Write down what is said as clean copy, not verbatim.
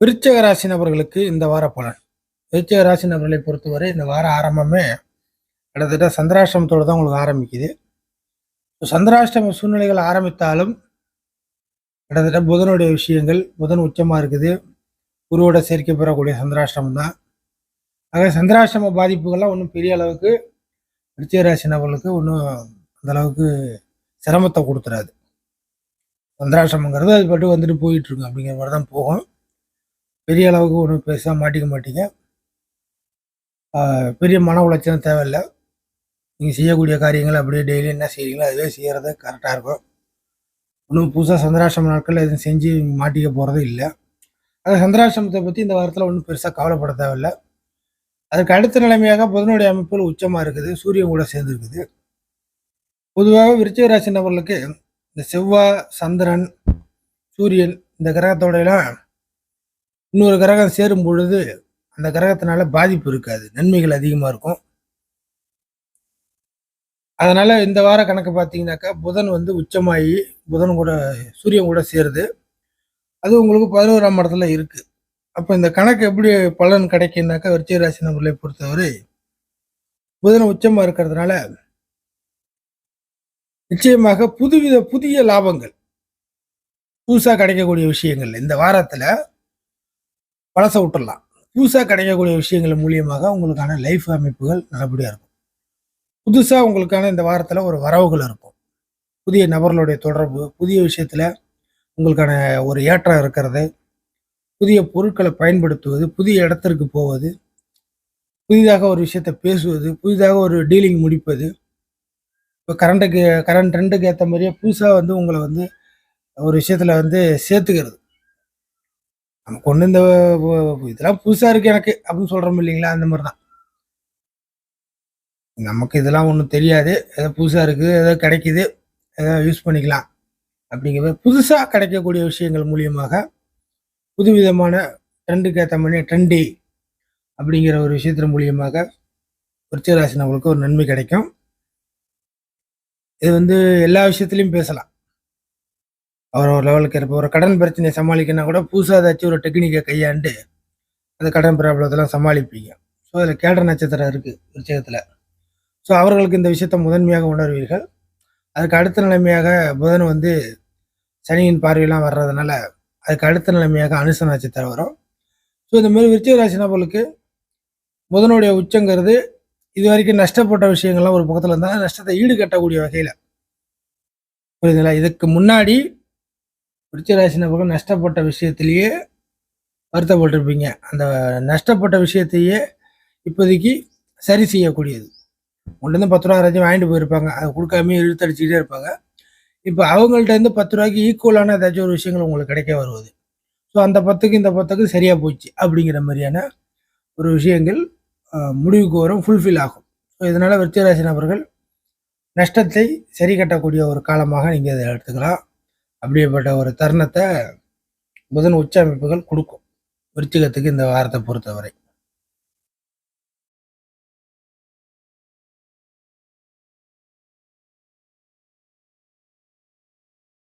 விருச்சிக ராசி நபர்களுக்கு இந்த வார பலன். விருச்சிக ராசி நபர்களை பொறுத்தவரை இந்த வார ஆரம்பமே கிட்டத்தட்ட சந்திராஷ்டமத்தோடு தான் உங்களுக்கு ஆரம்பிக்குது. சந்திராஷ்டம சூழ்நிலைகள் ஆரம்பித்தாலும் கிட்டத்தட்ட புதனுடைய விஷயங்கள், புதன் உச்சமாக இருக்குது, குருவோட சேர்க்கை பெறக்கூடிய சந்திராஷ்டமம் தான். ஆக சந்திராஷ்டம பாதிப்புகள்லாம் ஒன்றும் பெரிய அளவுக்கு விருச்சிக ராசி நபர்களுக்கு ஒன்றும் அந்த அளவுக்கு சிரமத்தை கொடுத்துறாது. சந்திராஷ்டமங்கிறது அது பட்டு வந்துட்டு போயிட்டு இருக்கும் அப்படிங்கிற மாதிரி தான் போகும். பெரிய அளவுக்கு ஒன்றும் பெருசாக மாட்டிக்க மாட்டீங்க. பெரிய மன உளைச்சலும் தேவையில்லை. நீங்கள் செய்யக்கூடிய காரியங்கள் அப்படியே டெய்லி என்ன செய்கிறீங்களோ அதுவே செய்கிறது கரெக்டாக இருக்கும். ஒன்றும் புதுசாக சந்திராஷ்டம நாட்கள் எதுவும் செஞ்சு மாட்டிக்க போகிறது இல்லை. அது சந்திராஷ்டமத்தை பற்றி இந்த வாரத்தில் ஒன்றும் பெருசாக கவலைப்பட தேவையில்லை. அதுக்கு அடுத்த நிலைமையாக புதனுடைய அமைப்புகள் உச்சமாக இருக்குது, சூரியன் கூட சேர்ந்துருக்குது. பொதுவாக விருச்சிக ராசி நபர்களுக்கு இந்த செவ்வாய், சந்திரன், சூரியன் இந்த கிரகத்தோடையெல்லாம் இன்னொரு கிரகம் சேரும் பொழுது அந்த கிரகத்தினால பாதிப்பு இருக்காது, நன்மைகள் அதிகமாக இருக்கும். அதனால இந்த வார கணக்கு பார்த்தீங்கன்னாக்கா புதன் வந்து உச்சமாகி புதன் கூட சூரியன் கூட சேருது. அது உங்களுக்கு 11ஆம் இடத்துல இருக்கு. அப்போ இந்த கணக்கு எப்படி பலன் கிடைக்குன்னாக்கா விருச்சிக ராசி நபர்களை பொறுத்தவரை புதன் உச்சமாக இருக்கிறதுனால நிச்சயமாக புதிய லாபங்கள் புதுசாக கிடைக்கக்கூடிய விஷயங்கள் இந்த வாரத்தில் பழச விட்டுடலாம். புதுசாக கிடைக்கக்கூடிய விஷயங்கள் மூலியமாக உங்களுக்கான லைஃப் அமைப்புகள் நல்லபடியாக இருக்கும். புதுசாக உங்களுக்கான இந்த வாரத்தில் ஒரு வரவுகள் இருக்கும். புதிய நபர்களுடைய தொடர்பு, புதிய விஷயத்தில் உங்களுக்கான ஒரு ஏற்றம் இருக்கிறது, புதிய பொருட்களை பயன்படுத்துவது, புதிய இடத்திற்கு போவது, புதிதாக ஒரு விஷயத்தை பேசுவது, புதிதாக ஒரு டீலிங் முடிப்பது. இப்போ கரண்ட் ட்ரெண்டுக்கு ஏற்ற மாதிரியே புதுசாக வந்து உங்களை வந்து ஒரு விஷயத்தில் வந்து சேர்த்துக்கிறது. நமக்கு ஒன்று இந்த இதெல்லாம் புதுசாக இருக்குது எனக்கு அப்படின்னு சொல்கிறோம் இல்லைங்களா, அந்த மாதிரி தான். நமக்கு இதெல்லாம் ஒன்றும் தெரியாது, ஏதோ புதுசாக இருக்குது, ஏதோ கிடைக்கிது, ஏதோ யூஸ் பண்ணிக்கலாம் அப்படிங்கிறது. புதுசாக கிடைக்கக்கூடிய விஷயங்கள் மூலியமாக புதுவிதமான ட்ரெண்டுக்கு ஏற்ற மாதிரி ட்ரெண்டி அப்படிங்கிற ஒரு விஷயத்தின் மூலியமாக விருச்சிக ராசி நபர்களுக்கு ஒரு நன்மை கிடைக்கும். இது வந்து எல்லா விஷயத்துலையும் பேசலாம். அவர் ஒரு லெவலுக்கு இருப்ப ஒரு கடன் பிரச்சனையை சமாளிக்கனா கூட புதுசாக ஏதாச்சும் ஒரு டெக்னிக்கை கையாண்டு அந்த கடன் ப்ராப்ளத்தெல்லாம் சமாளிப்பீங்க. ஸோ அதில் கேட்ட நட்சத்திரம் இருக்குது விருச்சிகத்தில். ஸோ அவர்களுக்கு இந்த விஷயத்தை முதன்மையாக உணர்வீர்கள். அதுக்கு அடுத்த நிலைமையாக புதன் வந்து சனியின் பார்வையெல்லாம் வர்றதுனால அதுக்கு அடுத்த நிலைமையாக அனுச நட்சத்திரம் வரும். ஸோ இந்த மாதிரி விருச்சிக ராசி நபர்களுக்கு புதனுடைய உச்சங்கிறது இது வரைக்கும் நஷ்டப்பட்ட விஷயங்கள்லாம் ஒரு பக்கத்தில் இருந்தால் நஷ்டத்தை ஈடுகட்டக்கூடிய வகையில் புரியுதுங்களா. இதுக்கு முன்னாடி விருச்சிக ராசி நபர்கள் நஷ்டப்பட்ட விஷயத்திலேயே வருத்தப்பட்டிருப்பீங்க. அந்த நஷ்டப்பட்ட விஷயத்தையே இப்போதைக்கு சரி செய்யக்கூடியது. உங்கள்கிட்ட 10 ரூபா யாராச்சும் வாங்கிட்டு போயிருப்பாங்க, அதை கொடுக்காம இழுத்தடிச்சுக்கிட்டே இருப்பாங்க. இப்போ அவங்கள்ட்ட இருந்து 10 ரூபாய்க்கு ஈக்குவலான ஏதாச்சும் ஒரு விஷயங்கள் உங்களுக்கு கிடைக்க வருவது. ஸோ அந்த 10க்கு இந்த 10க்கு சரியாக போச்சு அப்படிங்கிற மாதிரியான ஒரு விஷயங்கள் முடிவுக்கு வரும், ஃபுல்ஃபில் ஆகும். ஸோ இதனால் விருச்சிக ராசி நபர்கள் நஷ்டத்தை சரி கட்டக்கூடிய ஒரு காலமாக நீங்கள் இதை எடுத்துக்கலாம். அப்படிப்பட்ட ஒரு தருணத்தை புதன் உச்ச அமைப்புகள் கொடுக்கும் விருச்சிகத்துக்கு இந்த வாரத்தை பொறுத்தவரை.